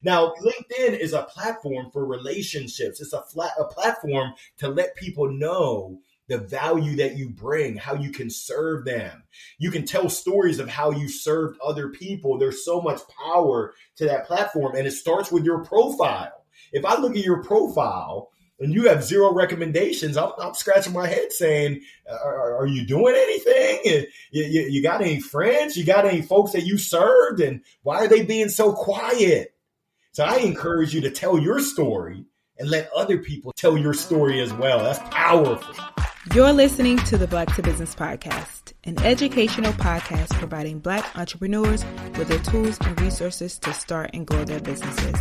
Now, LinkedIn is a platform for relationships. It's a platform to let people know the value that you bring, how you can serve them. You can tell stories of how you served other people. There's so much power to that platform, and it starts with your profile. If I look at your profile and you have zero recommendations, I'm scratching my head saying, are you doing anything? You got any friends? You got any folks that you served? And why are they being so quiet? So I encourage you to tell your story and let other people tell your story as well. That's powerful. You're listening to the Black to Business Podcast, an educational podcast providing Black entrepreneurs with the tools and resources to start and grow their businesses.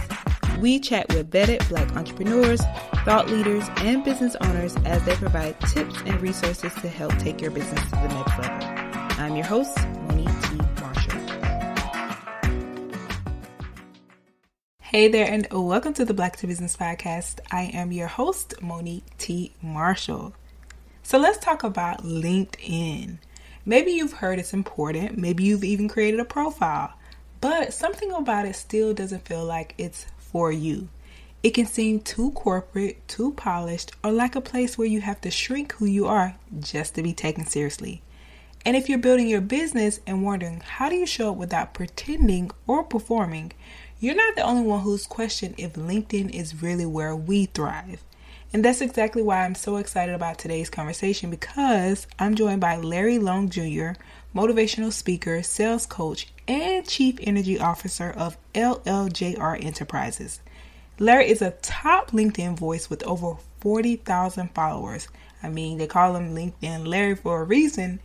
We chat with vetted Black entrepreneurs, thought leaders, and business owners as they provide tips and resources to help take your business to the next level. I'm your host, Monique T. Marshall. Hey there, and welcome to the Black to Business Podcast. I am your host, Monique T. Marshall. So let's talk about LinkedIn. Maybe you've heard it's important. Maybe you've even created a profile, but something about it still doesn't feel like it's for you. It can seem too corporate, too polished, or like a place where you have to shrink who you are just to be taken seriously. And if you're building your business and wondering how do you show up without pretending or performing, you're not the only one who's questioned if LinkedIn is really where we thrive. And that's exactly why I'm so excited about today's conversation, because I'm joined by Larry Long Jr., motivational speaker, sales coach, and chief energy officer of LLJR Enterprises. Larry is a top LinkedIn voice with over 40,000 followers. I mean, they call him LinkedIn Larry for a reason.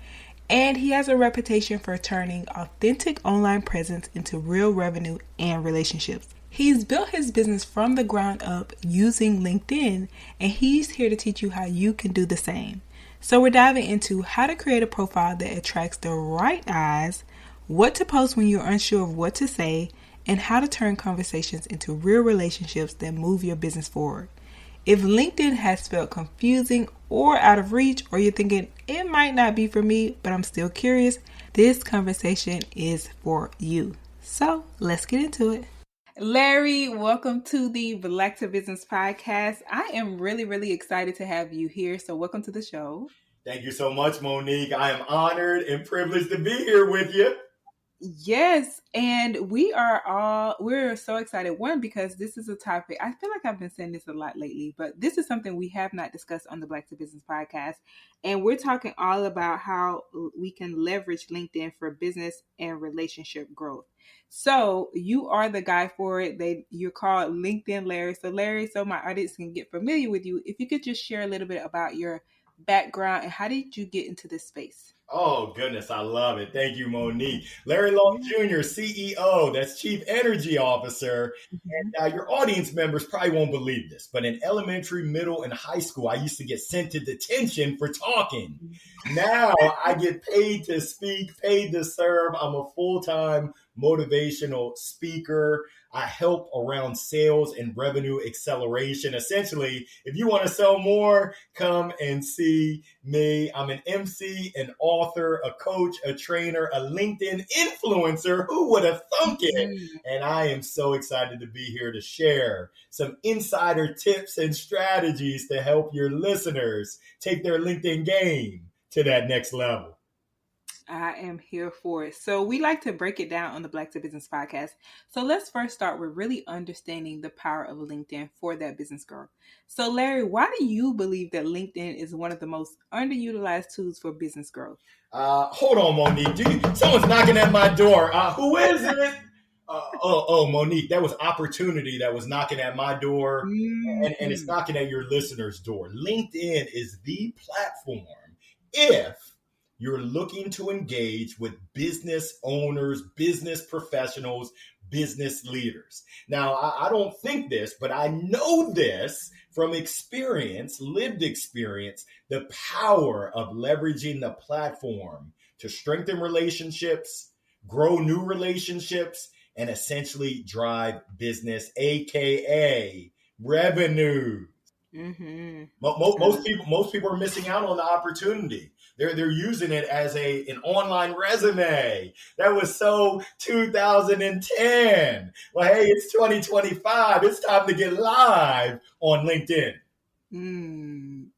And he has a reputation for turning authentic online presence into real revenue and relationships. He's built his business from the ground up using LinkedIn, and he's here to teach you how you can do the same. So we're diving into how to create a profile that attracts the right eyes, what to post when you're unsure of what to say, and how to turn conversations into real relationships that move your business forward. If LinkedIn has felt confusing or out of reach, or you're thinking it might not be for me, but I'm still curious, this conversation is for you. So let's get into it. Larry, welcome to the Black to Business Podcast. I am really excited to have you here. So welcome to the show. Thank you so much, Monique. I am honored and privileged to be here with you. Yes, and we're so excited. One, because this is a topic, I feel like I've been saying this a lot lately, but this is something we have not discussed on the Black to Business Podcast. And we're talking all about how we can leverage LinkedIn for business and relationship growth. So you are the guy for it. You're called LinkedIn Larry. So Larry, so my audience can get familiar with you, if you could just share a little bit about your background and how did you get into this space? Oh, goodness. I love it. Thank you, Monique. Larry Long Jr., CEO, that's Chief Energy Officer. And your audience members probably won't believe this, but in elementary, middle, and high school, I used to get sent to detention for talking. Now I get paid to speak, paid to serve. I'm a full-time motivational speaker. I help around sales and revenue acceleration. Essentially, if you want to sell more, come and see me. I'm an MC, an author, a coach, a trainer, a LinkedIn influencer. Who would have thunk it? And I am so excited to be here to share some insider tips and strategies to help your listeners take their LinkedIn game to that next level. I am here for it. So we like to break it down on the Black to Business Podcast. So let's first start with really understanding the power of LinkedIn for that business growth. So Larry, why do you believe that LinkedIn is one of the most underutilized tools for business growth? Hold on, Monique. Someone's knocking at my door. Who is it? Monique, that was opportunity that was knocking at my door, and it's knocking at your listeners' door. LinkedIn is the platform if you're looking to engage with business owners, business professionals, business leaders. Now, I don't think this, but I know this from experience, lived experience, the power of leveraging the platform to strengthen relationships, grow new relationships, and essentially drive business, aka revenue. Mm-hmm. Most people are missing out on the opportunity. They're using it as an online resume. That was so 2010. Well, hey, it's 2025. It's time to get live on LinkedIn. Mm.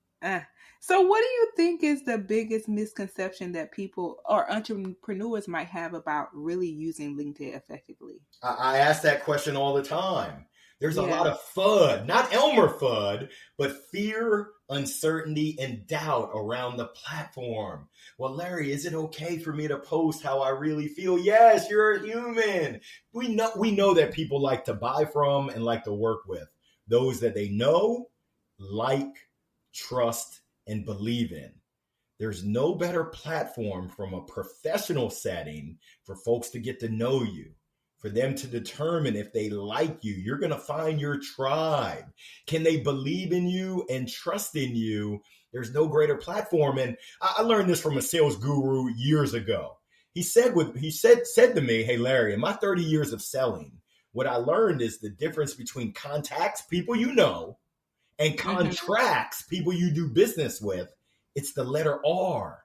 So, what do you think is the biggest misconception that people or entrepreneurs might have about really using LinkedIn effectively? I ask that question all the time. There's a Yeah. lot of FUD, not Elmer FUD, but fear, uncertainty, and doubt around the platform. Well, Larry, is it okay for me to post how I really feel? Yes, you're a human. We know that people like to buy from and like to work with those that they know, like, trust, and believe in. There's no better platform from a professional setting for folks to get to know you, for them to determine if they like you. You're going to find your tribe. Can they believe in you and trust in you? There's no greater platform. And I learned this from a sales guru years ago. He said to me, "Hey, Larry, in my 30 years of selling, what I learned is the difference between contacts, people you know, and contracts, people you do business with. It's the letter R.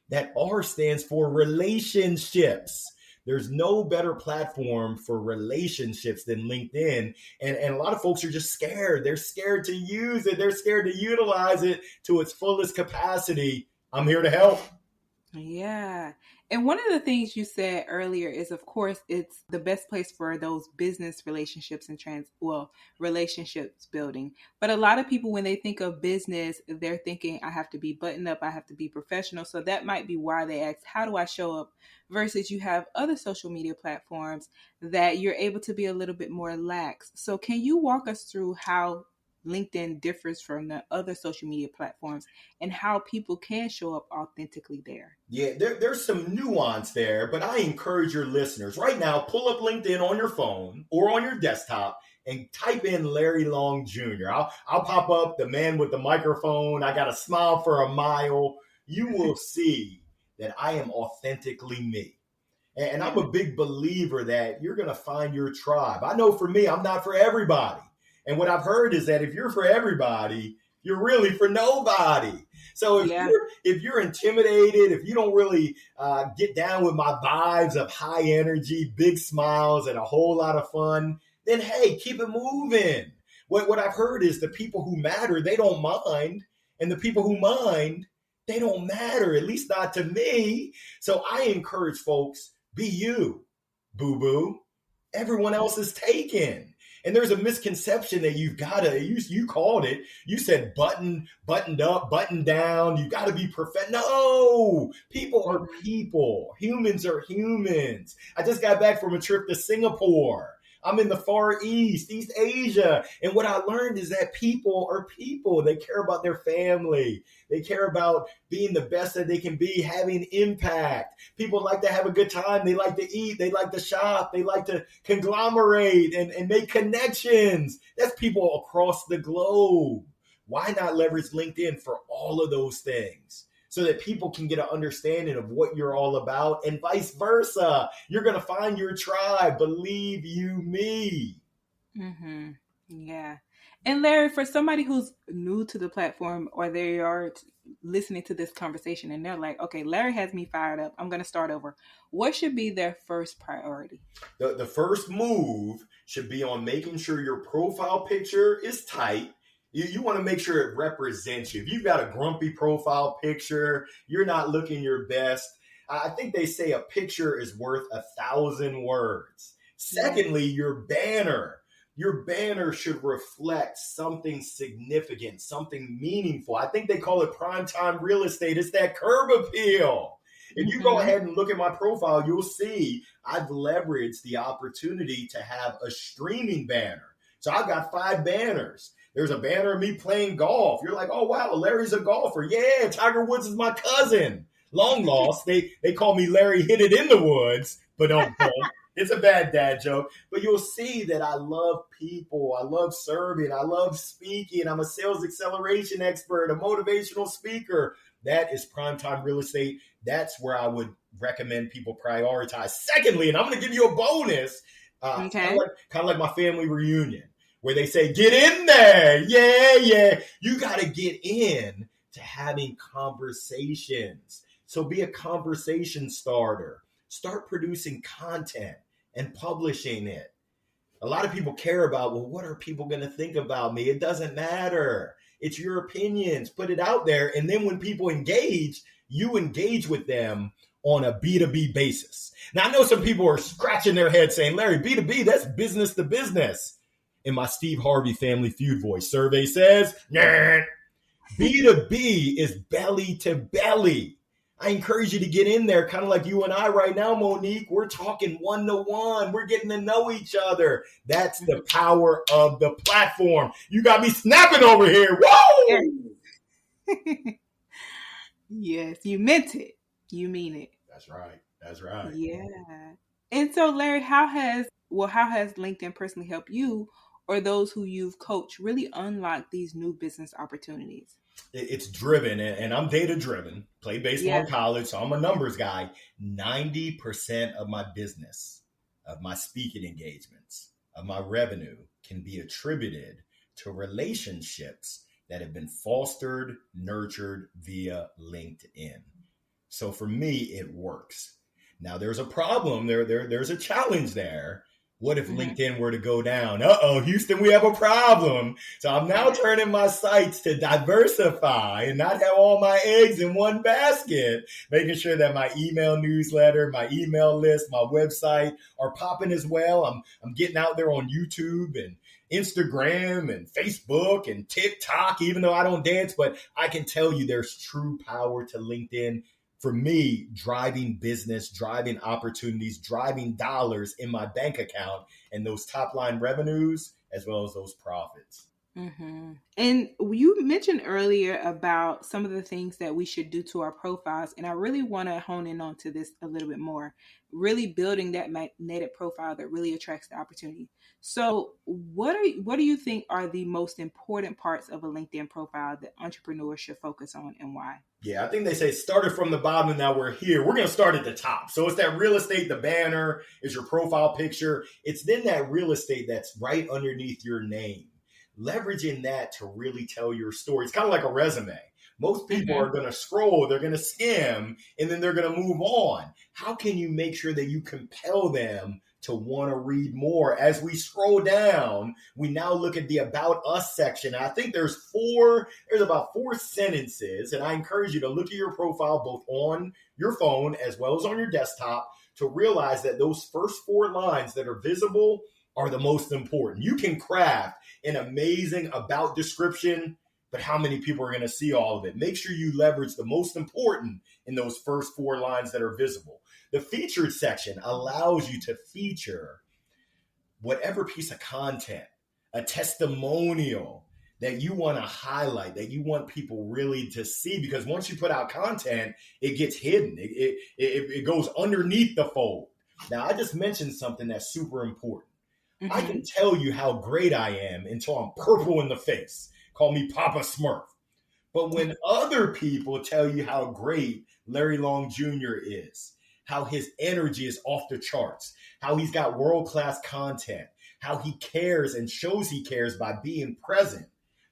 That R stands for relationships. There's no better platform for relationships than LinkedIn. And a lot of folks are just scared. They're scared to use it. They're scared to utilize it to its fullest capacity. I'm here to help. Yeah. And one of the things you said earlier is, of course, it's the best place for those business relationships and relationships building. But a lot of people, when they think of business, they're thinking, I have to be buttoned up, I have to be professional. So that might be why they ask, how do I show up? Versus you have other social media platforms that you're able to be a little bit more lax. So can you walk us through how LinkedIn differs from the other social media platforms and how people can show up authentically there? Yeah, there's some nuance there, but I encourage your listeners right now, pull up LinkedIn on your phone or on your desktop and type in Larry Long Jr. I'll pop up the man with the microphone. I got a smile for a mile. You will see that I am authentically me. And I'm a big believer that you're going to find your tribe. I know for me, I'm not for everybody. And what I've heard is that if you're for everybody, you're really for nobody. So if you're intimidated, if you don't really get down with my vibes of high energy, big smiles, and a whole lot of fun, then hey, keep it moving. What I've heard is the people who matter, they don't mind. And the people who mind, they don't matter, at least not to me. So I encourage folks, be you, boo-boo. Everyone else is taken. And there's a misconception that you've got to, you called it, you said buttoned up, buttoned down, you got to be perfect. No, people are people. Humans are humans. I just got back from a trip to Singapore. I'm in the Far East, East Asia. And what I learned is that people are people. They care about their family. They care about being the best that they can be, having impact. People like to have a good time. They like to eat. They like to shop. They like to conglomerate and make connections. That's people across the globe. Why not leverage LinkedIn for all of those things? So that people can get an understanding of what you're all about and vice versa. You're going to find your tribe. Believe you me. Mm-hmm. Yeah. And Larry, for somebody who's new to the platform or they are listening to this conversation and they're like, okay, Larry has me fired up. I'm going to start over. What should be their first priority? The first move should be on making sure your profile picture is tight. You want to make sure it represents you. If you've got a grumpy profile picture, you're not looking your best. I think they say a picture is worth 1,000 words. Secondly, your banner should reflect something significant, something meaningful. I think they call it primetime real estate. It's that curb appeal. If you go ahead and look at my profile, you'll see I've leveraged the opportunity to have a streaming banner. So I've got 5 banners. There's a banner of me playing golf. You're like, oh, wow, Larry's a golfer. Yeah, Tiger Woods is my cousin. Long lost. They call me Larry Hit It in the Woods, but don't. It's a bad dad joke. But you'll see that I love people. I love serving. I love speaking. I'm a sales acceleration expert, a motivational speaker. That is primetime real estate. That's where I would recommend people prioritize. Secondly, and I'm going to give you a bonus, kind of like my family reunion. where they say, get in there. Yeah, yeah. You got to get in to having conversations. So be a conversation starter. Start producing content and publishing it. A lot of people care about, well, what are people going to think about me? It doesn't matter. It's your opinions. Put it out there. And then when people engage, you engage with them on a B2B basis. Now, I know some people are scratching their head saying, Larry, B2B, that's business to business. In my Steve Harvey Family Feud voice, survey says, nah. B2B is belly to belly. I encourage you to get in there, kind of like you and I right now, Monique. We're talking one-to-one. We're getting to know each other. That's the power of the platform. You got me snapping over here. Whoa! Yes, you meant it. You mean it. That's right. That's right. Yeah. And so, Larry, how has LinkedIn personally helped you or those who you've coached really unlock these new business opportunities? It's driven, and I'm data driven. Played baseball in college, so I'm a numbers guy. 90% of my business, of my speaking engagements, of my revenue can be attributed to relationships that have been fostered, nurtured via LinkedIn. So for me, it works. Now there's a problem. There's a challenge there. What if LinkedIn were to go down? Houston, we have a problem. So I'm now turning my sights to diversify and not have all my eggs in one basket, making sure that my email newsletter, my email list, my website are popping as well. I'm getting out there on YouTube and Instagram and Facebook and TikTok, even though I don't dance, but I can tell you there's true power to LinkedIn. For me, driving business, driving opportunities, driving dollars in my bank account and those top line revenues, as well as those profits. Mm-hmm. And you mentioned earlier about some of the things that we should do to our profiles. And I really want to hone in onto this a little bit more, really building that magnetic profile that really attracts the opportunity. So what do you think are the most important parts of a LinkedIn profile that entrepreneurs should focus on and why? Yeah, I think they say started from the bottom and now we're here. We're going to start at the top. So it's that real estate, the banner is your profile picture. It's then that real estate that's right underneath your name. Leveraging that to really tell your story. It's kind of like a resume. Most people are going to scroll, they're going to skim, and then they're going to move on. How can you make sure that you compel them to want to read more? As we scroll down, we now look at the About Us section. I think there's about 4 sentences, and I encourage you to look at your profile both on your phone as well as on your desktop to realize that those first 4 lines that are visible are the most important. You can craft an amazing about description, but how many people are going to see all of it? Make sure you leverage the most important in those first 4 lines that are visible. The featured section allows you to feature whatever piece of content, a testimonial that you want to highlight, that you want people really to see, because once you put out content, it gets hidden. It goes underneath the fold. Now, I just mentioned something that's super important. I can tell you how great I am until I'm purple in the face. Call me Papa Smurf. But when other people tell you how great Larry Long Jr. is, how his energy is off the charts, how he's got world-class content, how he cares and shows he cares by being present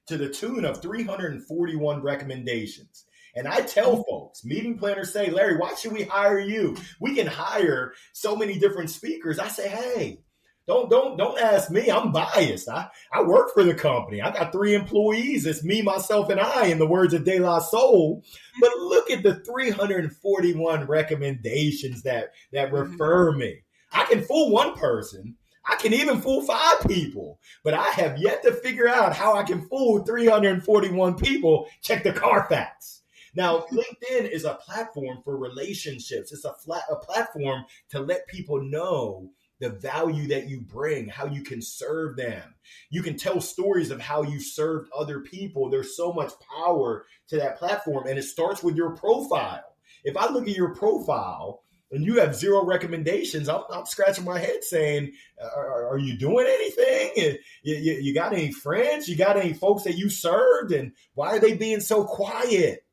to the tune of 341 recommendations. And I tell folks, meeting planners say, Larry, why should we hire you? We can hire so many different speakers. I say, hey, Don't ask me. I'm biased. I work for the company. I got 3 employees. It's me, myself, and I, in the words of De La Soul. But look at the 341 recommendations that refer me. I can fool one person. I can even fool 5 people. But I have yet to figure out how I can fool 341 people. Check the Carfax. Now, LinkedIn is a platform for relationships. It's a platform to let people know the value that you bring, how you can serve them. You can tell stories of how you served other people. There's so much power to that platform, and it starts with your profile. If I look at your profile and you have 0 recommendations, I'm scratching my head saying, are you doing anything? You got any friends? You got any folks that you served? And why are they being so quiet?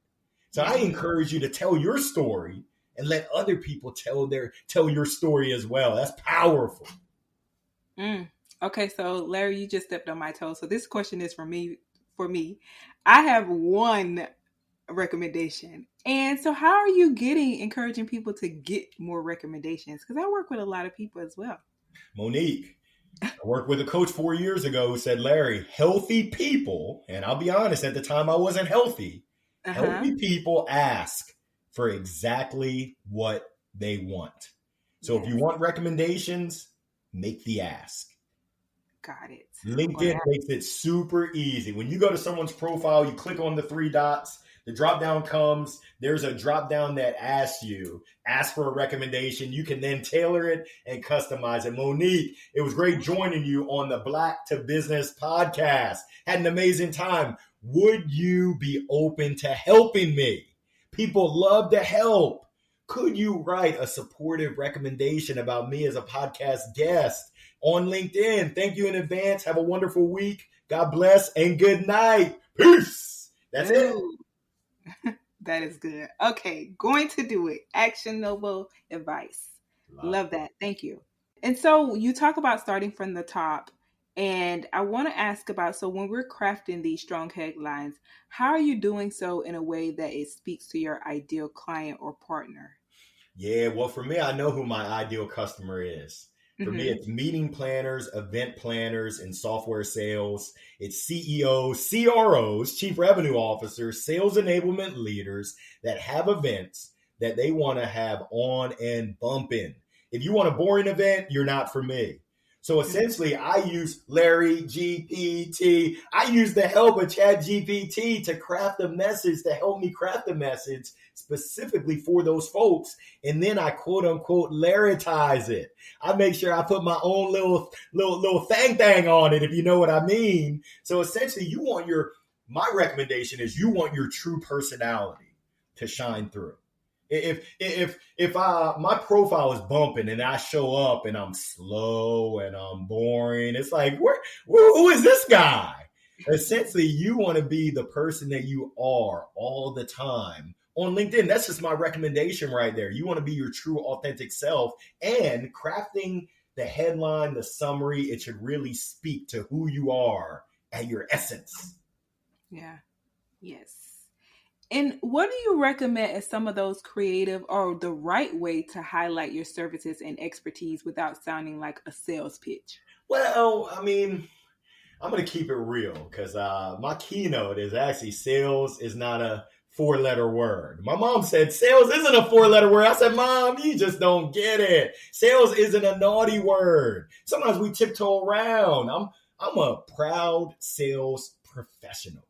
So I encourage you to tell your story and let other people tell your story as well. That's powerful. Okay, so Larry, you just stepped on my toes. So this question is for me. I have one recommendation. And so how are you encouraging people to get more recommendations? Because I work with a lot of people as well. Monique, I worked with a coach 4 years ago who said, Larry, healthy people, and I'll be honest, at the time I wasn't healthy. Healthy people ask for exactly what they want. So if you want recommendations, make the ask. Got it. LinkedIn makes it super easy. When you go to someone's profile, you click on the 3 dots, the drop down comes. There's a drop down that ask for a recommendation. You can then tailor it and customize it. Monique, it was great joining you on the Black to Business podcast. Had an amazing time. Would you be open to helping me? People love to help. Could you write a supportive recommendation about me as a podcast guest on LinkedIn? Thank you in advance. Have a wonderful week. God bless and good night. Peace. That's it. That is good. Okay, going to do it. Actionable advice. Love that. Thank you. And so you talk about starting from the top. And I want to ask about, so when we're crafting these strong headlines, how are you doing so in a way that it speaks to your ideal client or partner? Yeah, well, for me, I know who my ideal customer is. For me, it's meeting planners, event planners, and software sales. It's CEOs, CROs, chief revenue officers, sales enablement leaders that have events that they want to have on and bumping. If you want a boring event, you're not for me. So essentially, I use Larry GPT. I use the help of ChatGPT to craft a message, to help me craft a message specifically for those folks. And then I quote unquote Larrytize it. I make sure I put my own little thing on it, if you know what I mean. So essentially, my recommendation is you want your true personality to shine through. If my profile is bumping and I show up and I'm slow and I'm boring, it's like, who is this guy? Essentially, you want to be the person that you are all the time on LinkedIn. That's just my recommendation right there. You want to be your true, authentic self, and crafting the headline, the summary, it should really speak to who you are at your essence. Yeah. Yes. And what do you recommend as some of those creative or the right way to highlight your services and expertise without sounding like a sales pitch? Well, I mean, I'm going to keep it real because my keynote is actually sales is not a 4-letter word. My mom said sales isn't a 4-letter word. I said, Mom, you just don't get it. Sales isn't a naughty word. Sometimes we tiptoe around. I'm a proud sales professional.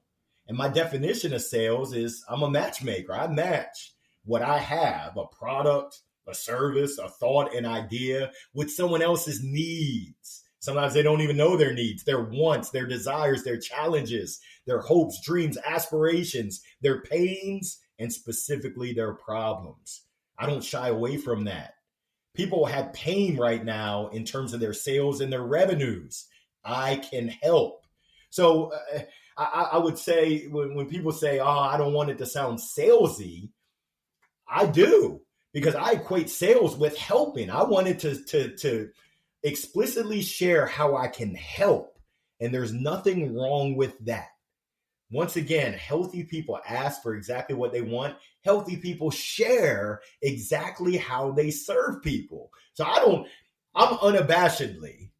And my definition of sales is I'm a matchmaker. I match what I have, a product, a service, a thought, an idea, with someone else's needs. Sometimes they don't even know their needs, their wants, their desires, their challenges, their hopes, dreams, aspirations, their pains, and specifically their problems. I don't shy away from that. People have pain right now in terms of their sales and their revenues. I can help. So I would say when people say, I don't want it to sound salesy, I do, because I equate sales with helping. I wanted to explicitly share how I can help. And there's nothing wrong with that. Once again, healthy people ask for exactly what they want. Healthy people share exactly how they serve people. So I'm unabashedly,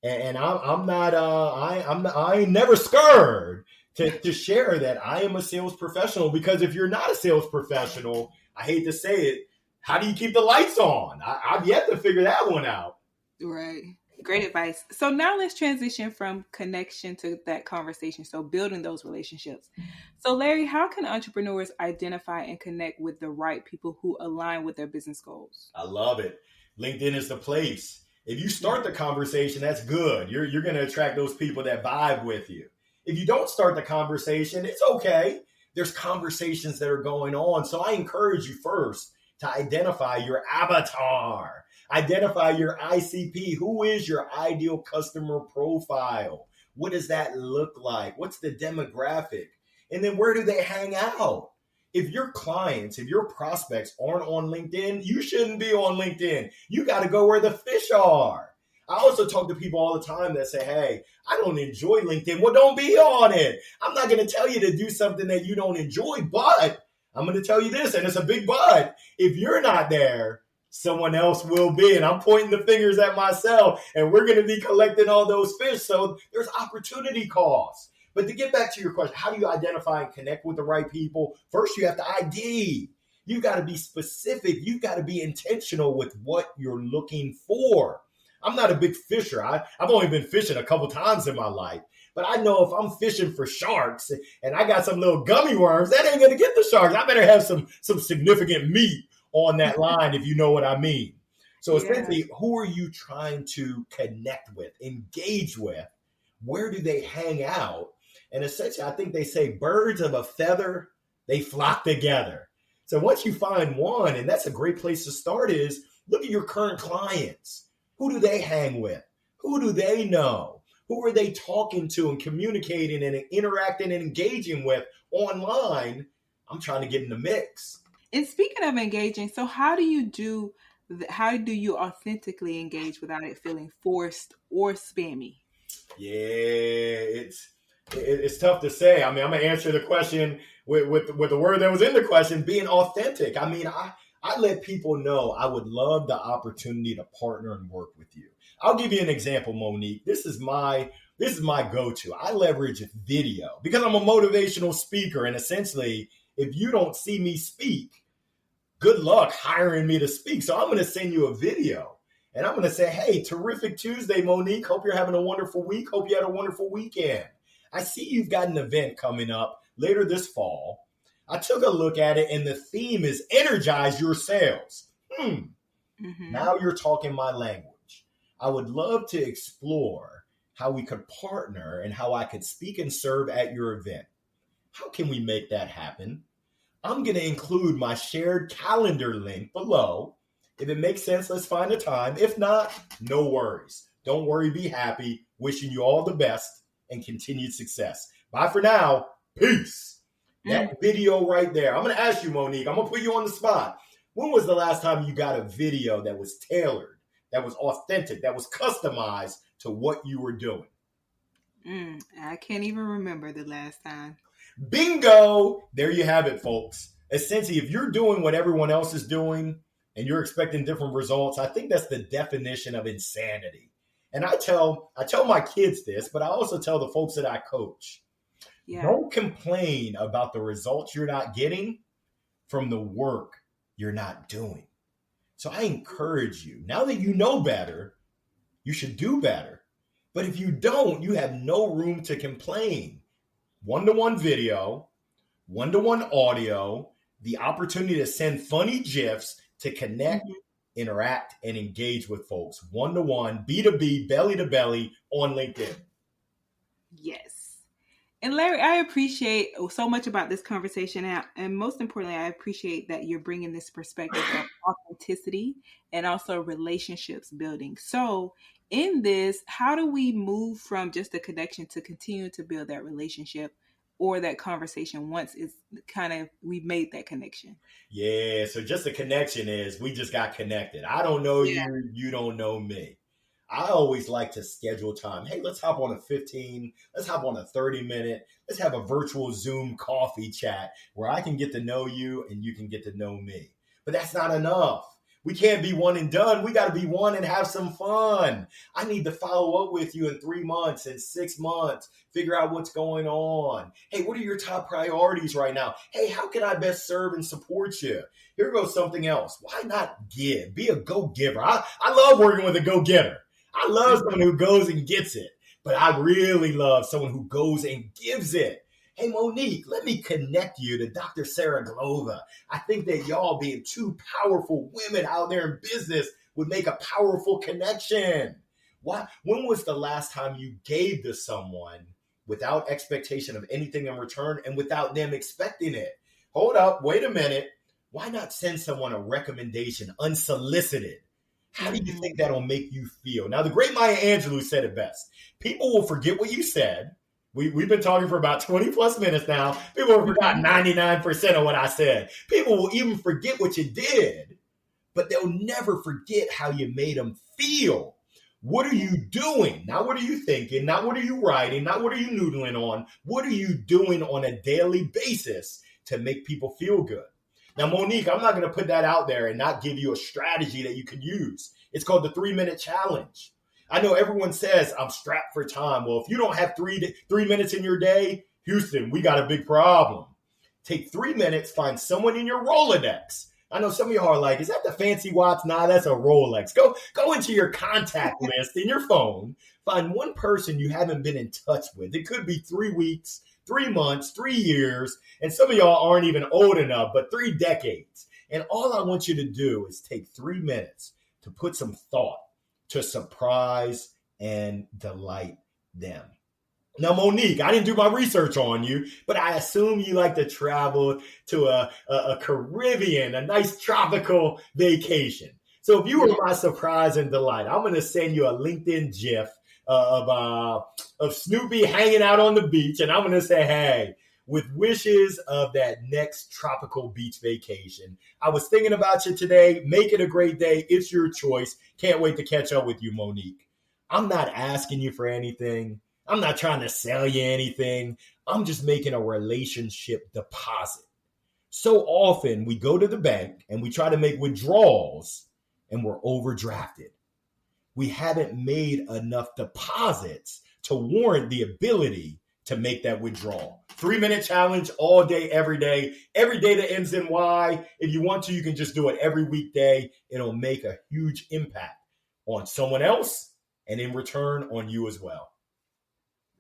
and I'm not, I ain't never scared to share that I am a sales professional, because if you're not a sales professional, I hate to say it, how do you keep the lights on? I've yet to figure that one out. Right. Great advice. So now let's transition from connection to that conversation. So building those relationships. So Larry, how can entrepreneurs identify and connect with the right people who align with their business goals? I love it. LinkedIn is the place. If you start the conversation, that's good. You're going to attract those people that vibe with you. If you don't start the conversation, it's okay. There's conversations that are going on. So I encourage you first to identify your avatar. Identify your ICP. Who is your ideal customer profile? What does that look like? What's the demographic? And then where do they hang out? If your clients, if your prospects aren't on LinkedIn, you shouldn't be on LinkedIn. You got to go where the fish are. I also talk to people all the time that say, hey, I don't enjoy LinkedIn. Well, don't be on it. I'm not going to tell you to do something that you don't enjoy, but I'm going to tell you this, and it's a big but. If you're not there, someone else will be. And I'm pointing the fingers at myself, and we're going to be collecting all those fish. So there's opportunity costs. But to get back to your question, how do you identify and connect with the right people? First, you have to ID. You got to be specific. You got to be intentional with what you're looking for. I'm not a big fisher. I've only been fishing a couple times in my life. But I know if I'm fishing for sharks and I got some little gummy worms, that ain't going to get the sharks. I better have some significant meat on that line, if you know what I mean. So essentially, who are you trying to connect with, engage with? Where do they hang out? And essentially, I think they say birds of a feather, they flock together. So once you find one, and that's a great place to start, is look at your current clients. Who do they hang with? Who do they know? Who are they talking to and communicating and interacting and engaging with online? I'm trying to get in the mix. And speaking of engaging, so how do you authentically engage without it feeling forced or spammy? Yeah, it's tough to say. I mean, I'm gonna answer the question with the word that was in the question, being authentic. I mean, I let people know I would love the opportunity to partner and work with you. I'll give you an example, Monique. This is my go-to. I leverage video because I'm a motivational speaker, and essentially, if you don't see me speak, good luck hiring me to speak. So I'm going to send you a video, and I'm going to say, hey, terrific Tuesday, Monique. Hope you're having a wonderful week. Hope you had a wonderful weekend. I see you've got an event coming up later this fall. I took a look at it, and the theme is energize your sales. Now you're talking my language. I would love to explore how we could partner and how I could speak and serve at your event. How can we make that happen? I'm going to include my shared calendar link below. If it makes sense, let's find a time. If not, no worries. Don't worry, be happy. Wishing you all the best and continued success. Bye for now. Peace. That video right there. I'm going to ask you, Monique, I'm going to put you on the spot. When was the last time you got a video that was tailored, that was authentic, that was customized to what you were doing? I can't even remember the last time. Bingo! There you have it, folks. Essentially, if you're doing what everyone else is doing and you're expecting different results, I think that's the definition of insanity. And I tell my kids this, but I also tell the folks that I coach, don't complain about the results you're not getting from the work you're not doing. So I encourage you, now that you know better, you should do better. But if you don't, you have no room to complain. One-to-one video, one-to-one audio, the opportunity to send funny GIFs to connect, interact, and engage with folks. One-to-one, B2B, belly-to-belly on LinkedIn. Yes. And Larry, I appreciate so much about this conversation. And most importantly, I appreciate that you're bringing this perspective of authenticity and also relationships building. So in this, how do we move from just a connection to continue to build that relationship or that conversation once it's we've made that connection? Yeah, so just a connection is we just got connected. I don't know you, you don't know me. I always like to schedule time. Hey, let's hop on a 15, let's hop on a 30-minute, let's have a virtual Zoom coffee chat where I can get to know you and you can get to know me. But that's not enough. We can't be one and done. We got to be one and have some fun. I need to follow up with you in 3 months and 6 months, figure out what's going on. Hey, what are your top priorities right now? Hey, how can I best serve and support you? Here goes something else. Why not give? Be a go-giver. I love working with a go-getter. I love someone who goes and gets it, but I really love someone who goes and gives it. Hey, Monique, let me connect you to Dr. Sarah Glova. I think that y'all being two powerful women out there in business would make a powerful connection. When was the last time you gave to someone without expectation of anything in return and without them expecting it? Hold up, wait a minute. Why not send someone a recommendation unsolicited? How do you think that'll make you feel? Now, the great Maya Angelou said it best. People will forget what you said. We've been talking for about 20 plus minutes now. People have forgotten 99% of what I said. People will even forget what you did, but they'll never forget how you made them feel. What are you doing? Not what are you thinking? Not what are you writing? Not what are you noodling on? What are you doing on a daily basis to make people feel good? Now, Monique, I'm not going to put that out there and not give you a strategy that you can use. It's called the 3-minute challenge. I know everyone says I'm strapped for time. Well, if you don't have 3 minutes in your day, Houston, we got a big problem. Take 3 minutes, find someone in your Rolodex. I know some of y'all are like, is that the fancy watch? Nah, that's a Rolex. Go into your contact list in your phone. Find one person you haven't been in touch with. It could be 3 weeks, 3 months, 3 years. And some of y'all aren't even old enough, but 3 decades. And all I want you to do is take 3 minutes to put some thought to surprise and delight them. Now, Monique, I didn't do my research on you, but I assume you like to travel to a Caribbean, a nice tropical vacation. So if you were my surprise and delight, I'm going to send you a LinkedIn GIF of Snoopy hanging out on the beach. And I'm going to say, hey, with wishes of that next tropical beach vacation. I was thinking about you today. Make it a great day. It's your choice. Can't wait to catch up with you, Monique. I'm not asking you for anything. I'm not trying to sell you anything. I'm just making a relationship deposit. So often we go to the bank and we try to make withdrawals and we're overdrafted. We haven't made enough deposits to warrant the ability to make that withdrawal. 3-minute challenge all day, every day that ends in Y. If you want to, you can just do it every weekday. It'll make a huge impact on someone else and in return on you as well.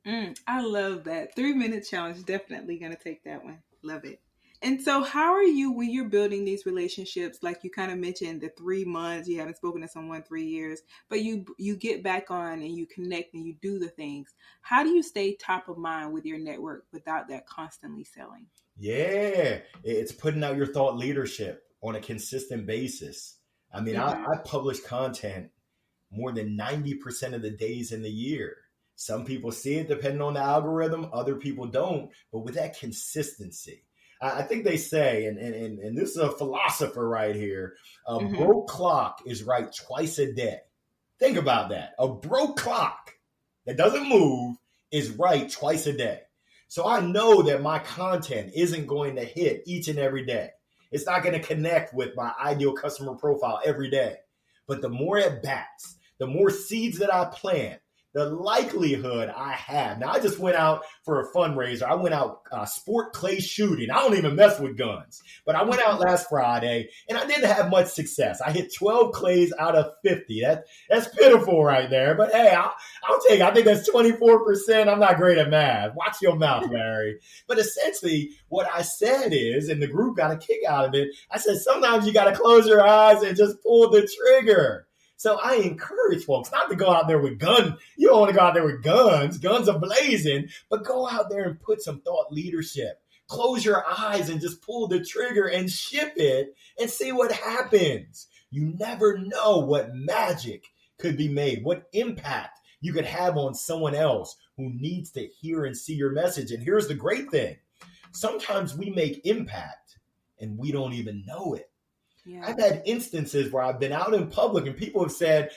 I love that. 3-minute challenge. Definitely going to take that one. Love it. And so how are you when you're building these relationships? Like you kind of mentioned the 3 months, you haven't spoken to someone 3 years, but you get back on and you connect and you do the things. How do you stay top of mind with your network without that constantly selling? Yeah, it's putting out your thought leadership on a consistent basis. I mean, I publish content more than 90% of the days in the year. Some people see it depending on the algorithm. Other people don't. But with that consistency, I think they say, and this is a philosopher right here, a broke clock is right twice a day. Think about that. A broke clock that doesn't move is right twice a day. So I know that my content isn't going to hit each and every day. It's not going to connect with my ideal customer profile every day. But the more at bats, the more seeds that I plant, the likelihood I have. Now, I just went out for a fundraiser. I went out sport clay shooting. I don't even mess with guns. But I went out last Friday, and I didn't have much success. I hit 12 clays out of 50. That's pitiful right there. But, hey, I'll take it. I think that's 24%. I'm not great at math. Watch your mouth, Larry. But essentially, what I said is, and the group got a kick out of it, I said sometimes you got to close your eyes and just pull the trigger. So I encourage folks not to go out there with guns. You don't want to go out there with guns. Guns are blazing. But go out there and put some thought leadership. Close your eyes and just pull the trigger and ship it and see what happens. You never know what magic could be made, what impact you could have on someone else who needs to hear and see your message. And here's the great thing. Sometimes we make impact and we don't even know it. Yeah. I've had instances where I've been out in public and people have said,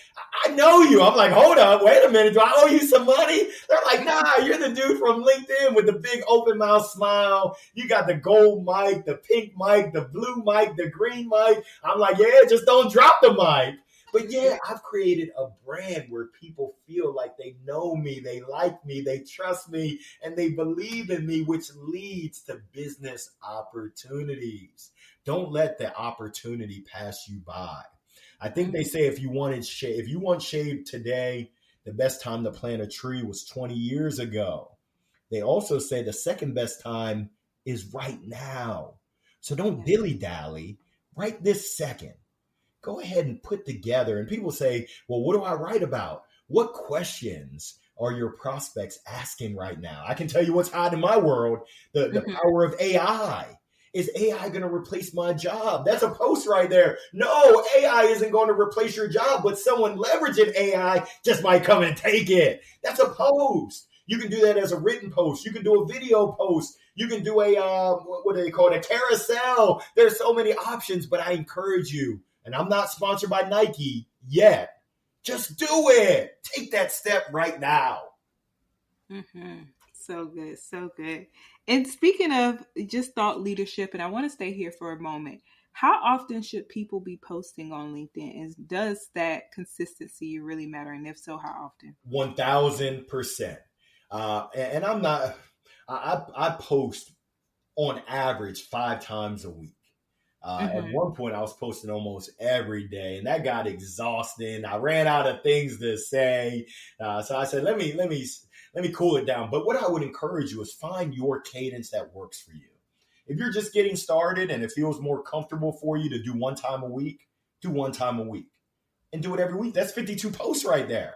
I know you. I'm like, hold up, wait a minute. Do I owe you some money? They're like, nah, you're the dude from LinkedIn with the big open mouth smile. You got the gold mic, the pink mic, the blue mic, the green mic. I'm like, yeah, just don't drop the mic. But yeah, I've created a brand where people feel like they know me, they like me, they trust me, and they believe in me, which leads to business opportunities. Don't let the opportunity pass you by. I think they say if you want shade today, the best time to plant a tree was 20 years ago. They also say the second best time is right now. So don't dilly-dally. Right this second. Go ahead and put together. And people say, well, what do I write about? What questions are your prospects asking right now? I can tell you what's hot in my world, the power of AI. Is AI going to replace my job? That's a post right there. No, AI isn't going to replace your job, but someone leveraging AI just might come and take it. That's a post. You can do that as a written post. You can do a video post. You can do a, what do they call it, a carousel. There's so many options, but I encourage you, and I'm not sponsored by Nike yet, Just do it. Take that step right now. Mm-hmm. So good. So good. And speaking of just thought leadership, and I want to stay here for a moment. How often should people be posting on LinkedIn? And does that consistency really matter? And if so, how often? 1000%. And I'm not, I post on average 5 times a week. At one point, I was posting almost every day, and that got exhausting. I ran out of things to say, so I said, "Let me cool it down." But what I would encourage you is find your cadence that works for you. If you're just getting started and it feels more comfortable for you to do 1 time a week, do 1 time a week, and do it every week. That's 52 posts right there.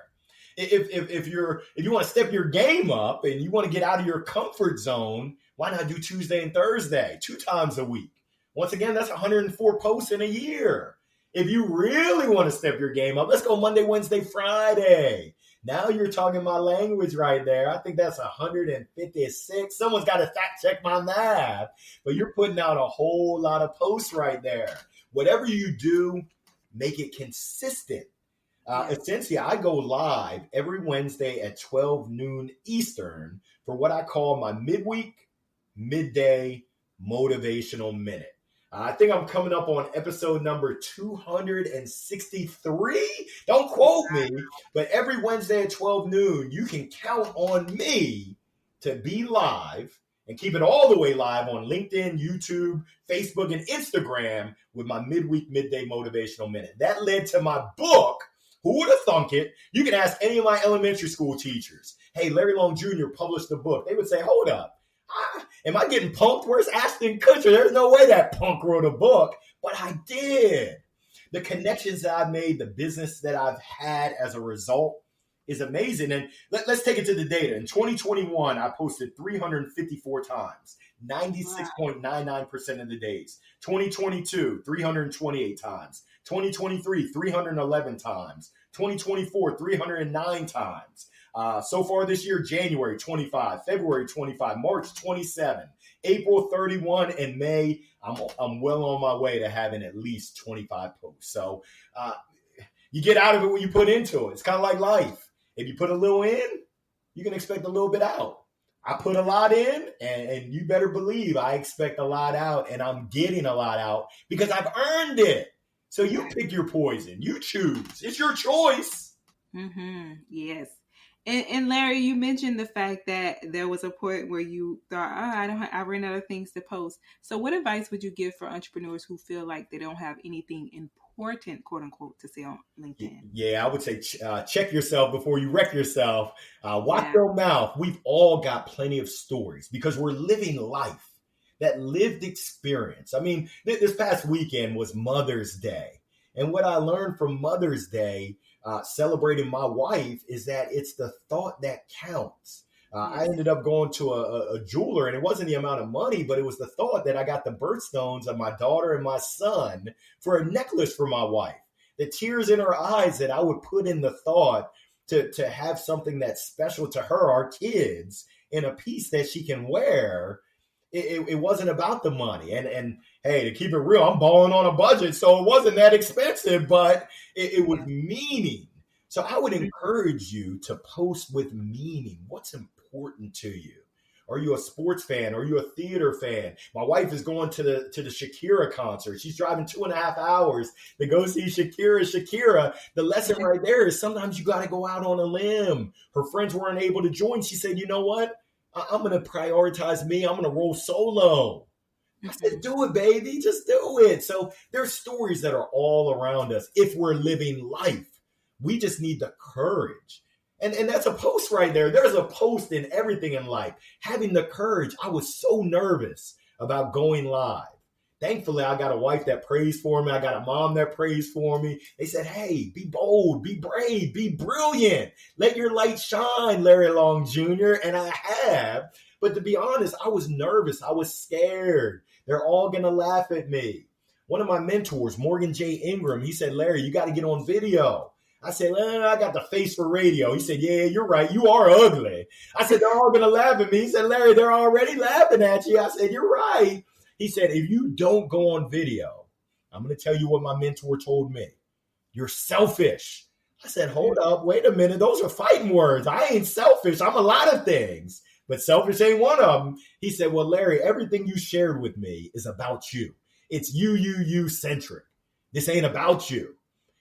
If you want to step your game up and you want to get out of your comfort zone, why not do Tuesday and Thursday 2 times a week? Once again, that's 104 posts in a year. If you really want to step your game up, let's go Monday, Wednesday, Friday. Now you're talking my language right there. I think that's 156. Someone's got to fact check my math. But you're putting out a whole lot of posts right there. Whatever you do, make it consistent. Essentially, I go live every Wednesday at 12 noon Eastern for what I call my midday motivational minute. I think I'm coming up on episode number 263. Don't quote me, but every Wednesday at 12 noon, you can count on me to be live and keep it all the way live on LinkedIn, YouTube, Facebook, and Instagram with my midday motivational minute. That led to my book. Who would have thunk it? You can ask any of my elementary school teachers. Hey, Larry Long Jr. published a book. They would say, hold up. Am I getting punked? Where's Ashton Kutcher? There's no way that punk wrote a book, but I did. The connections that I've made, the business that I've had as a result is amazing. And let's take it to the data. In 2021, I posted 354 times, 96.99% of the days. 2022, 328 times. 2023, 311 times. 2024, 309 times. So far this year, January 25, February 25, March 27, April 31, and May, I'm well on my way to having at least 25 posts. So you get out of it what you put into it. It's kind of like life. If you put a little in, you can expect a little bit out. I put a lot in, and you better believe I expect a lot out, and I'm getting a lot out because I've earned it. So you pick your poison. You choose. It's your choice. Mm-hmm. Yes. And Larry, you mentioned the fact that there was a point where you thought, I ran out of things to post. So what advice would you give for entrepreneurs who feel like they don't have anything important, quote unquote, to say on LinkedIn? Yeah, I would say check yourself before you wreck yourself. Watch your mouth. We've all got plenty of stories because we're living life, that lived experience. I mean, this past weekend was Mother's Day. And what I learned from Mother's Day, celebrating my wife, is that it's the thought that counts. I ended up going to a jeweler, and it wasn't the amount of money, but it was the thought that I got the birthstones of my daughter and my son for a necklace for my wife. The tears in her eyes that I would put in the thought to have something that's special to her, our kids, in a piece that she can wear. It wasn't about the money. And hey, to keep it real, I'm balling on a budget, so it wasn't that expensive, but it was meaning. So I would encourage you to post with meaning. What's important to you? Are you a sports fan? Are you a theater fan? My wife is going to the Shakira concert. She's driving 2.5 hours to go see Shakira. The lesson right there is sometimes you got to go out on a limb. Her friends weren't able to join. She said, you know what? I'm going to prioritize me. I'm going to roll solo. I said, do it, baby. Just do it. So there's stories that are all around us if we're living life. We just need the courage. And that's a post right there. There's a post in everything in life. Having the courage. I was so nervous about going live. Thankfully, I got a wife that prays for me. I got a mom that prays for me. They said, hey, be bold, be brave, be brilliant. Let your light shine, Larry Long Jr. And I have. But to be honest, I was nervous. I was scared. They're all going to laugh at me. One of my mentors, Morgan J. Ingram, he said, Larry, you got to get on video. I said, I got the face for radio. He said, yeah, you're right. You are ugly. I said, they're all going to laugh at me. He said, Larry, they're already laughing at you. I said, you're right. He said, if you don't go on video, I'm going to tell you what my mentor told me. You're selfish. I said, hold up, wait a minute. Those are fighting words. I ain't selfish. I'm a lot of things, but selfish ain't one of them. He said, well, Larry, everything you shared with me is about you. It's you centric. This ain't about you.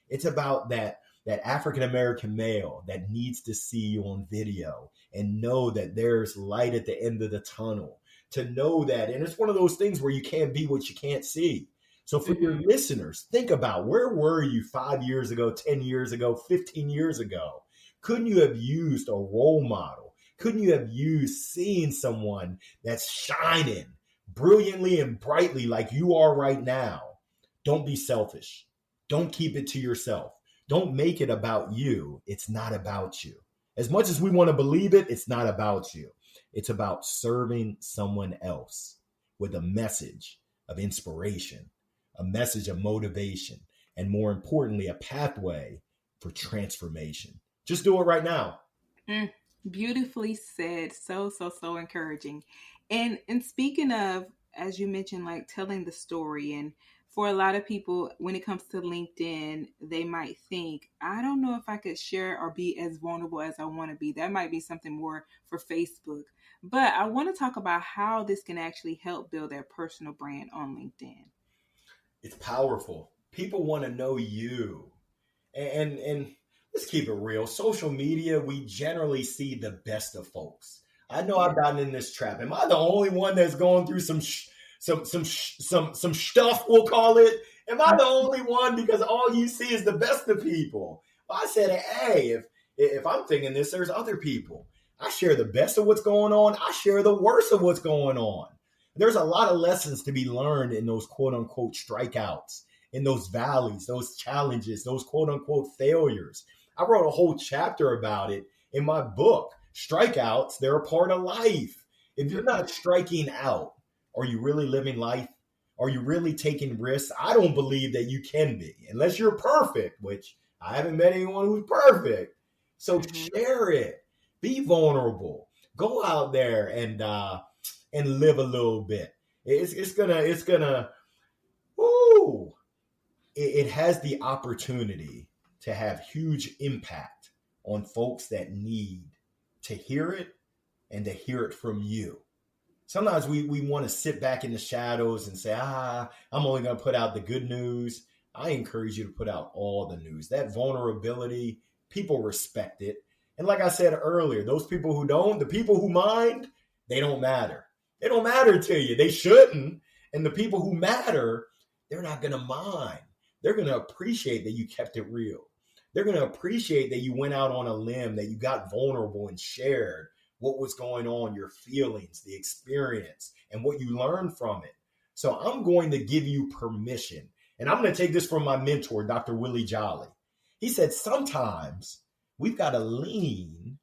It's about that African-American male that needs to see you on video and know that there's light at the end of the tunnel, to know that. And it's one of those things where you can't be what you can't see. So for your listeners, think about, where were you 5 years ago, 10 years ago, 15 years ago? Couldn't you have used a role model? Couldn't you have used seeing someone that's shining brilliantly and brightly like you are right now? Don't be selfish. Don't keep it to yourself. Don't make it about you. It's not about you. As much as we want to believe it, it's not about you. It's about serving someone else with a message of inspiration, a message of motivation, and more importantly, a pathway for transformation. Just do it right now. Beautifully said. So encouraging. And speaking of, as you mentioned, like telling the story, and for a lot of people, when it comes to LinkedIn, they might think, I don't know if I could share or be as vulnerable as I want to be. That might be something more for Facebook. But I want to talk about how this can actually help build their personal brand on LinkedIn. It's powerful. People want to know you. And let's keep it real. Social media, we generally see the best of folks. I know I've gotten in this trap. Am I the only one that's going through some stuff, we'll call it? Am I the only one? Because all you see is the best of people. I said, hey, if I'm thinking this, there's other people. I share the best of what's going on. I share the worst of what's going on. There's a lot of lessons to be learned in those quote unquote strikeouts, in those valleys, those challenges, those quote unquote failures. I wrote a whole chapter about it in my book. Strikeouts, they're a part of life. If you're not striking out, are you really living life? Are you really taking risks? I don't believe that you can be, unless you're perfect, which I haven't met anyone who's perfect. So share it. Be vulnerable. Go out there and live a little bit. It has the opportunity to have huge impact on folks that need to hear it and to hear it from you. Sometimes we want to sit back in the shadows and say, I'm only going to put out the good news. I encourage you to put out all the news. That vulnerability, people respect it. And like I said earlier, those people who don't, the people who mind, they don't matter. They don't matter to you. They shouldn't. And the people who matter, they're not going to mind. They're going to appreciate that you kept it real. They're going to appreciate that you went out on a limb, that you got vulnerable and shared what was going on, your feelings, the experience, and what you learned from it. So I'm going to give you permission. And I'm going to take this from my mentor, Dr. Willie Jolly. He said, sometimes we've got to lean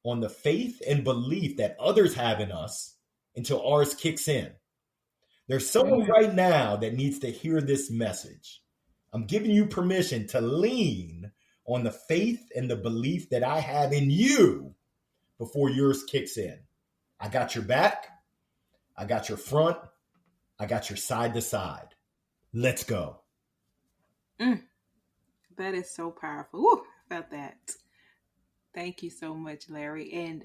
on the faith and belief that others have in us until ours kicks in. There's someone right now that needs to hear this message. I'm giving you permission to lean on the faith and the belief that I have in you before yours kicks in. I got your back. I got your front. I got your side to side. Let's go. That is so powerful. Woo, felt that. Thank you so much, Larry. And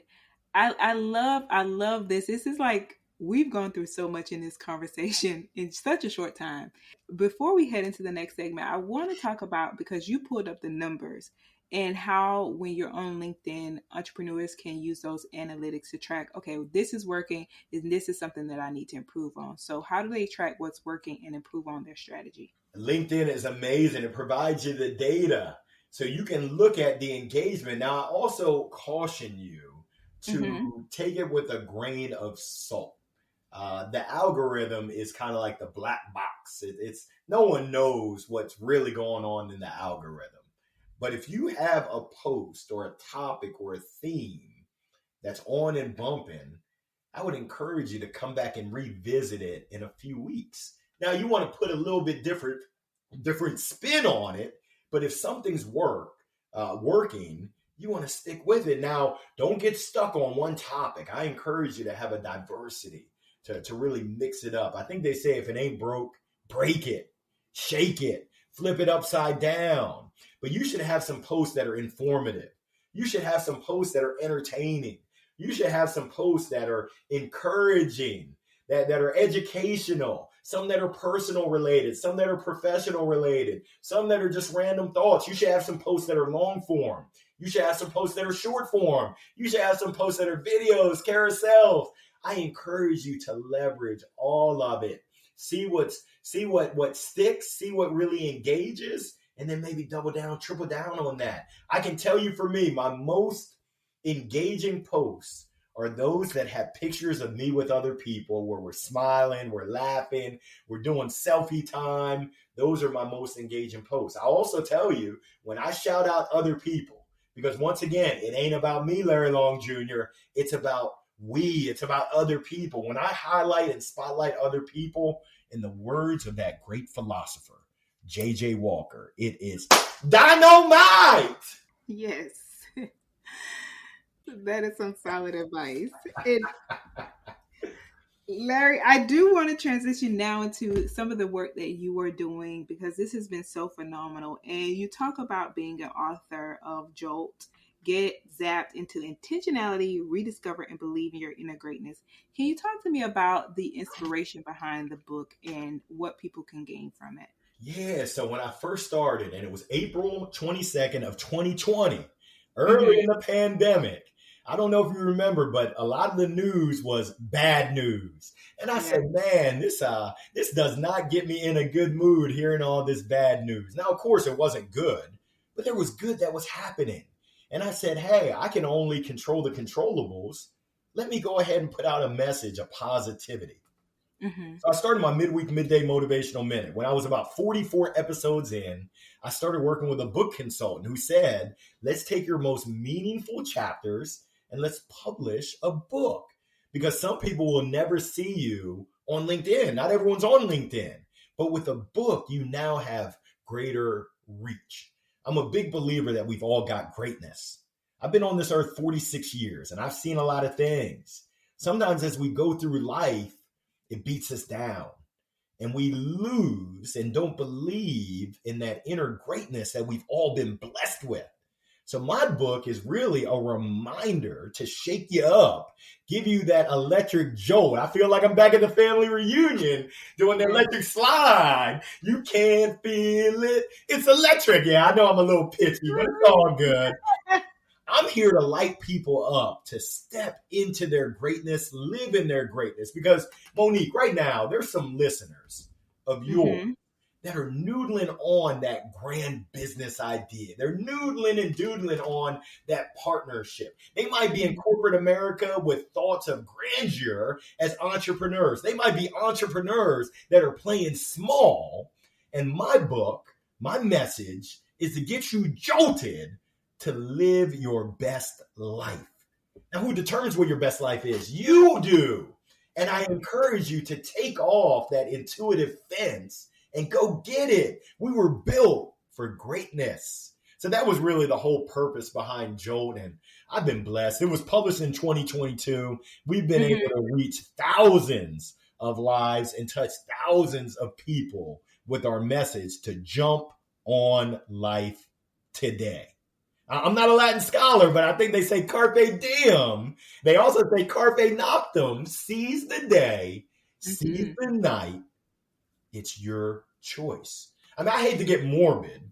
I love this. This is like, we've gone through so much in this conversation in such a short time. Before we head into the next segment, I want to talk about, because you pulled up the numbers and how when you're on LinkedIn, entrepreneurs can use those analytics to track, okay, this is working and this is something that I need to improve on. So how do they track what's working and improve on their strategy? LinkedIn is amazing. It provides you the data so you can look at the engagement. Now, I also caution you to take it with a grain of salt. The algorithm is kind of like the black box. It's no one knows what's really going on in the algorithm. But if you have a post or a topic or a theme that's on and bumping, I would encourage you to come back and revisit it in a few weeks. Now, you want to put a little bit different spin on it, but if something's working, you want to stick with it. Now, don't get stuck on one topic. I encourage you to have a diversity, to really mix it up. I think they say if it ain't broke, break it, shake it, flip it upside down. But you should have some posts that are informative. You should have some posts that are entertaining. You should have some posts that are encouraging, that are educational, some that are personal related, some that are professional related, some that are just random thoughts. You should have some posts that are long form. You should have some posts that are short form. You should have some posts that are videos, carousels. I encourage you to leverage all of it. See what sticks, see what really engages, and then maybe double down, triple down on that. I can tell you for me, my most engaging posts are those that have pictures of me with other people where we're smiling, we're laughing, we're doing selfie time. Those are my most engaging posts. I'll also tell you when I shout out other people, because once again, it ain't about me, Larry Long Jr. It's about it's about other people. When I highlight and spotlight other people, in the words of that great philosopher, J.J. Walker, it is dynamite. Yes. That is some solid advice. Larry, I do want to transition now into some of the work that you are doing because this has been so phenomenal. And you talk about being an author of Jolt, Get Zapped into Intentionality, Rediscover and Believe in Your Inner Greatness. Can you talk to me about the inspiration behind the book and what people can gain from it? Yeah, so when I first started, and it was April 22nd of 2020, early in the pandemic, I don't know if you remember, but a lot of the news was bad news. And I said, man, this does not get me in a good mood hearing all this bad news. Now, of course, it wasn't good, but there was good that was happening. And I said, hey, I can only control the controllables. Let me go ahead and put out a message of positivity. Mm-hmm. So I started my midday motivational minute. When I was about 44 episodes in, I started working with a book consultant who said, let's take your most meaningful chapters and let's publish a book. Because some people will never see you on LinkedIn. Not everyone's on LinkedIn. But with a book, you now have greater reach. I'm a big believer that we've all got greatness. I've been on this earth 46 years and I've seen a lot of things. Sometimes as we go through life, it beats us down and we lose and don't believe in that inner greatness that we've all been blessed with. So my book is really a reminder to shake you up, give you that electric jolt. I feel like I'm back at the family reunion doing the electric slide. You can feel it. It's electric. Yeah, I know I'm a little pitchy, but it's all good. I'm here to light people up, to step into their greatness, live in their greatness. Because, Monique, right now, there's some listeners of yours that are noodling on that grand business idea. They're noodling and doodling on that partnership. They might be in corporate America with thoughts of grandeur as entrepreneurs. They might be entrepreneurs that are playing small. And my book, my message is to get you jolted to live your best life. Now, who determines what your best life is? You do. And I encourage you to take off that intuitive fence and go get it. We were built for greatness. So that was really the whole purpose behind Jolt. And I've been blessed. It was published in 2022. We've been able to reach thousands of lives and touch thousands of people with our message to jump on life today. I'm not a Latin scholar, but I think they say carpe diem. They also say carpe noctem, seize the day, seize the night. It's your choice. I mean, I hate to get morbid,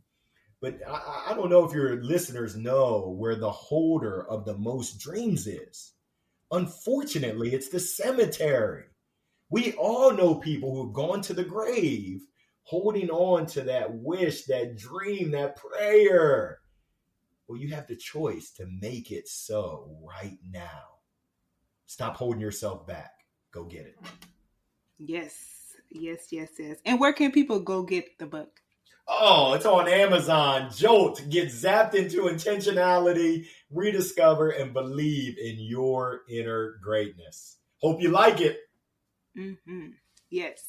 but I don't know if your listeners know where the holder of the most dreams is. Unfortunately, it's the cemetery. We all know people who have gone to the grave holding on to that wish, that dream, that prayer. Well, you have the choice to make it so right now. Stop holding yourself back. Go get it. Yes. And where can people go get the book? Oh, it's on Amazon. Jolt, Get Zapped into Intentionality, Rediscover and Believe in Your Inner Greatness. Hope you like it. Yes.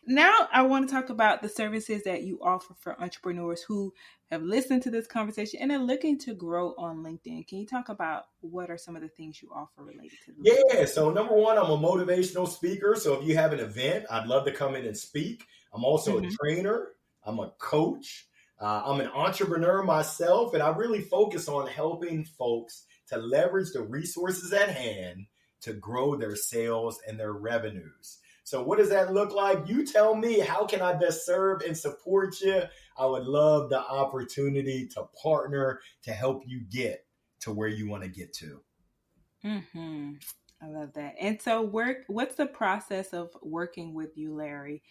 Now I want to talk about the services that you offer for entrepreneurs who have listened to this conversation and are looking to grow on LinkedIn. Can you talk about what are some of the things you offer related to this? Yeah. So number one, I'm a motivational speaker. So if you have an event, I'd love to come in and speak. I'm also a trainer. I'm a coach. I'm an entrepreneur myself, and I really focus on helping folks to leverage the resources at hand to grow their sales and their revenues. So what does that look like? You tell me, how can I best serve and support you? I would love the opportunity to partner to help you get to where you want to get to. Mm-hmm. I love that. And so what's the process of working with you, Larry?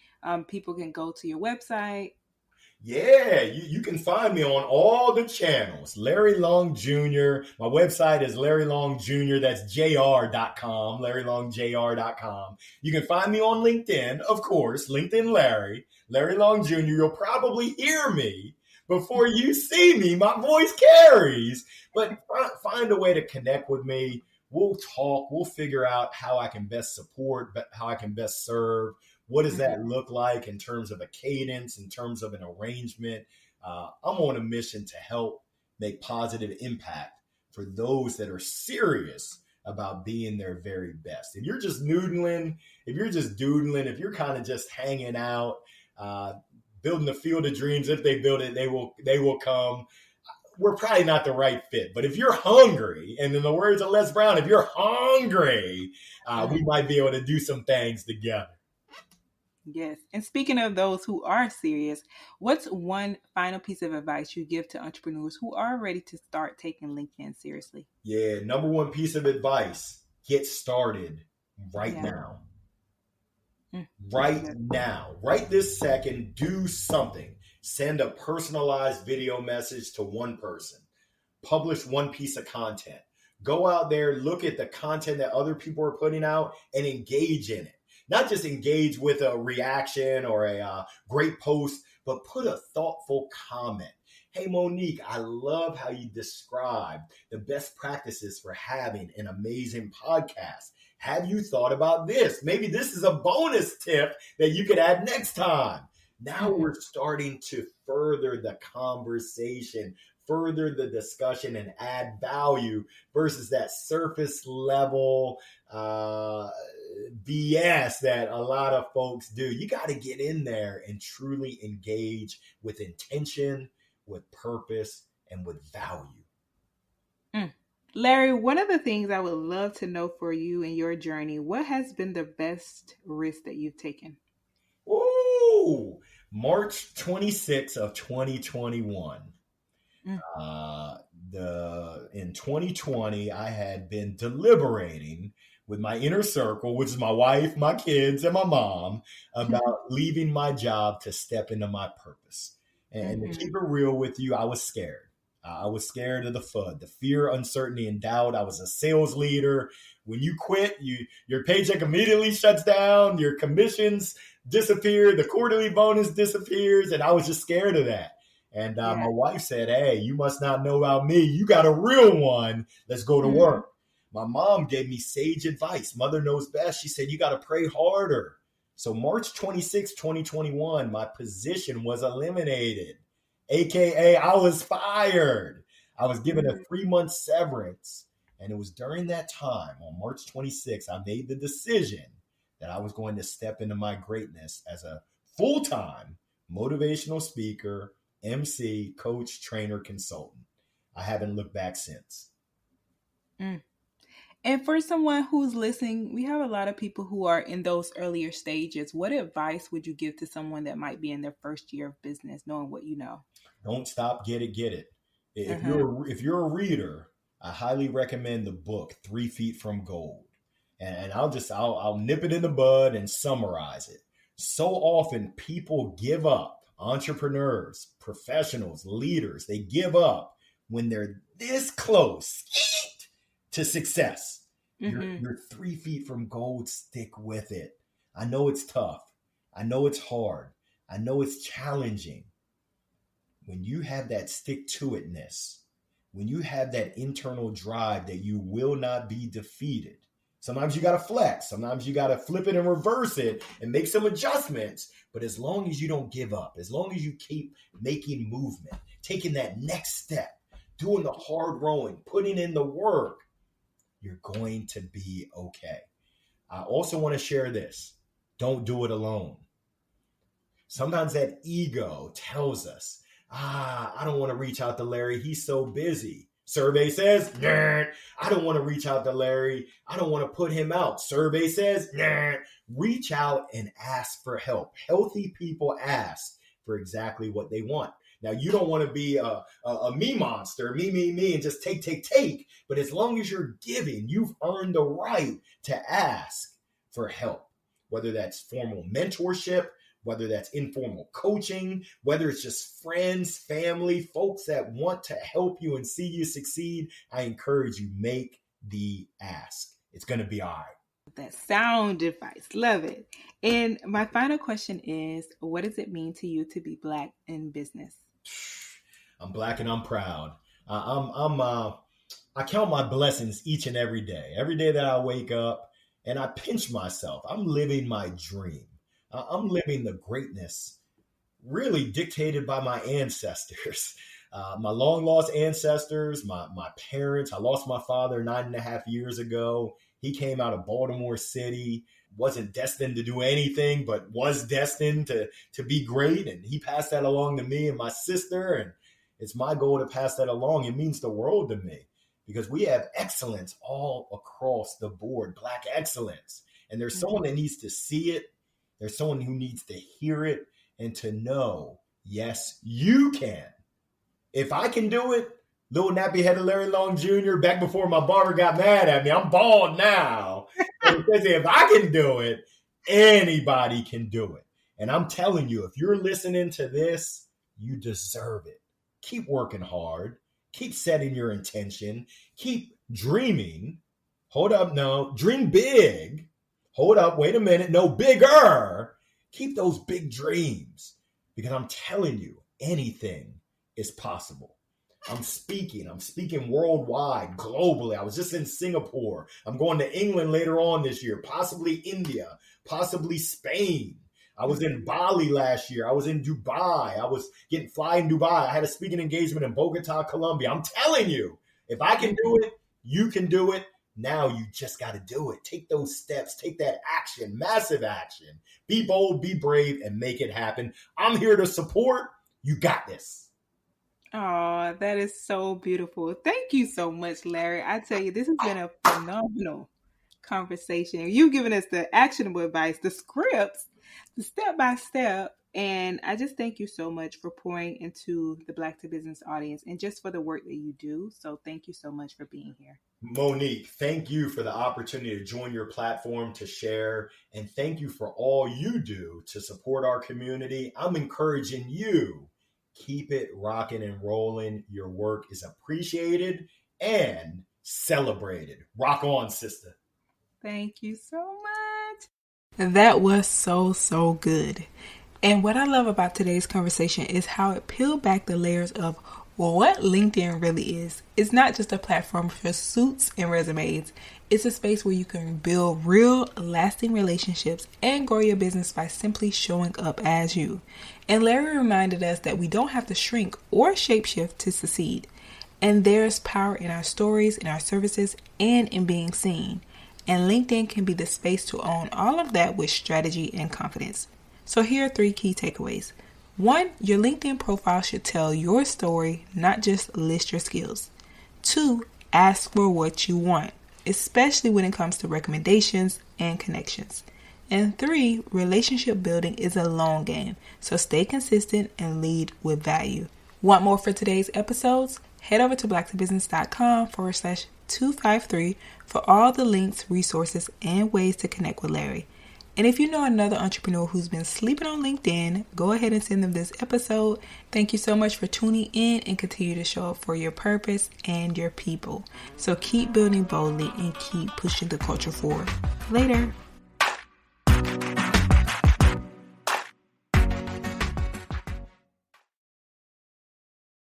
People can go to your website. Yeah, you can find me on all the channels. Larry Long Jr. My website is Larry Long Jr. That's jr.com, LarryLongJR.com. You can find me on LinkedIn, of course, LinkedIn Larry Long Jr. You'll probably hear me before you see me. My voice carries, but find a way to connect with me. We'll talk. We'll figure out how I can best support, how I can best serve. What does that look like in terms of a cadence, in terms of an arrangement? I'm on a mission to help make positive impact for those that are serious about being their very best. If you're just noodling, if you're kind of just hanging out, building the field of dreams, if they build it, they will come. We're probably not the right fit. But if you're hungry, and in the words of Les Brown, if you're hungry, we might be able to do some things together. Yes. And speaking of those who are serious, what's one final piece of advice you give to entrepreneurs who are ready to start taking LinkedIn seriously? Yeah, number one piece of advice, get started right now. Right now. Right this second, do something. Send a personalized video message to one person. Publish one piece of content. Go out there, look at the content that other people are putting out and engage in it. Not just engage with a reaction or a great post, but put a thoughtful comment. Hey, Monique, I love how you described the best practices for having an amazing podcast. Have you thought about this? Maybe this is a bonus tip that you could add next time. Now we're starting to further the conversation, further the discussion, and add value versus that surface level BS that a lot of folks do. You got to get in there and truly engage with intention, with purpose, and with value. Larry, one of the things I would love to know for you in your journey, what has been the best risk that you've taken? Ooh, March 26th of 2021. In 2020, I had been deliberating with my inner circle, which is my wife, my kids, and my mom, about leaving my job to step into my purpose. And to keep it real with you, I was scared. I was scared of the FUD, the fear, uncertainty, and doubt. I was a sales leader. When you quit, your paycheck immediately shuts down, your commissions disappear, the quarterly bonus disappears, and I was just scared of that. And my wife said, hey, you must not know about me. You got a real one. Let's go to work. My mom gave me sage advice. Mother knows best. She said, you got to pray harder. So March 26, 2021, my position was eliminated, AKA I was fired. I was given a 3-month severance. And it was during that time, on March 26, I made the decision that I was going to step into my greatness as a full-time motivational speaker, MC, coach, trainer, consultant. I haven't looked back since. And for someone who's listening, we have a lot of people who are in those earlier stages. What advice would you give to someone that might be in their first year of business, knowing what you know? Don't stop, get it. If you're a reader, I highly recommend the book 3 Feet from Gold. And I'll nip it in the bud and summarize it. So often people give up. Entrepreneurs, professionals, leaders, they give up when they're this close to success. You're 3 feet from gold. Stick with it. I know it's tough. I know it's hard. I know it's challenging. When you have that stick to itness, when you have that internal drive that you will not be defeated, sometimes you got to flex. Sometimes you got to flip it and reverse it and make some adjustments. But as long as you don't give up, as long as you keep making movement, taking that next step, doing the hard rowing, putting in the work, you're going to be okay. I also want to share this. Don't do it alone. Sometimes that ego tells us, I don't want to reach out to Larry. He's so busy. Survey says, nah. I don't want to reach out to Larry. I don't want to put him out. Survey says, nah. Reach out and ask for help. Healthy people ask for exactly what they want. Now, you don't want to be a me monster, me, and just take. But as long as you're giving, you've earned the right to ask for help, whether that's formal mentorship, whether that's informal coaching, whether it's just friends, family, folks that want to help you and see you succeed. I encourage you, make the ask. It's going to be all right. That sound advice. Love it. And my final question is, what does it mean to you to be Black in business? I'm Black and I'm proud. I count my blessings each and every day. Every day that I wake up and I pinch myself. I'm living my dream. I'm living the greatness really dictated by my ancestors, my long lost ancestors, my parents. I lost my father 9.5 years ago. He came out of Baltimore City, wasn't destined to do anything, but was destined to be great. And he passed that along to me and my sister. And it's my goal to pass that along. It means the world to me because we have excellence all across the board, Black excellence. And there's someone that needs to see it. There's someone who needs to hear it and to know, yes, you can. If I can do it, little nappy headed Larry Long Jr., back before my barber got mad at me, I'm bald now. If I can do it, anybody can do it. And I'm telling you, if you're listening to this, you deserve it. Keep working hard. Keep setting your intention. Keep dreaming. Hold up, no. Dream big. Hold up, wait a minute. No, bigger. Keep those big dreams because I'm telling you, anything is possible. I'm speaking worldwide, globally. I was just in Singapore. I'm going to England later on this year, possibly India, possibly Spain. I was in Bali last year. I was in Dubai. I was getting fly in Dubai. I had a speaking engagement in Bogota, Colombia. I'm telling you, if I can do it, you can do it. Now you just got to do it. Take those steps. Take that action, massive action. Be bold, be brave, and make it happen. I'm here to support. You got this. Oh, that is so beautiful. Thank you so much, Larry. I tell you, this has been a phenomenal conversation. You've given us the actionable advice, the scripts, the step-by-step. And I just thank you so much for pouring into the Black to Business audience and just for the work that you do. So thank you so much for being here. Monique, thank you for the opportunity to join your platform to share. And thank you for all you do to support our community. I'm encouraging you. Keep it rocking and rolling. Your work is appreciated and celebrated. Rock on, sister. Thank you so much. That was so good. And what I love about today's conversation is how it peeled back the layers of what LinkedIn really is. It's not just a platform for suits and resumes. It's a space where you can build real, lasting relationships and grow your business by simply showing up as you. And Larry reminded us that we don't have to shrink or shapeshift to succeed. And there's power in our stories, in our services, and in being seen. And LinkedIn can be the space to own all of that with strategy and confidence. So here are 3 key takeaways. 1, your LinkedIn profile should tell your story, not just list your skills. 2, ask for what you want, especially when it comes to recommendations and connections. And 3, relationship building is a long game, so stay consistent and lead with value. Want more for today's episodes? Head over to blacktobusiness.com/253 for all the links, resources, and ways to connect with Larry. And if you know another entrepreneur who's been sleeping on LinkedIn, go ahead and send them this episode. Thank you so much for tuning in and continue to show up for your purpose and your people. So keep building boldly and keep pushing the culture forward. Later.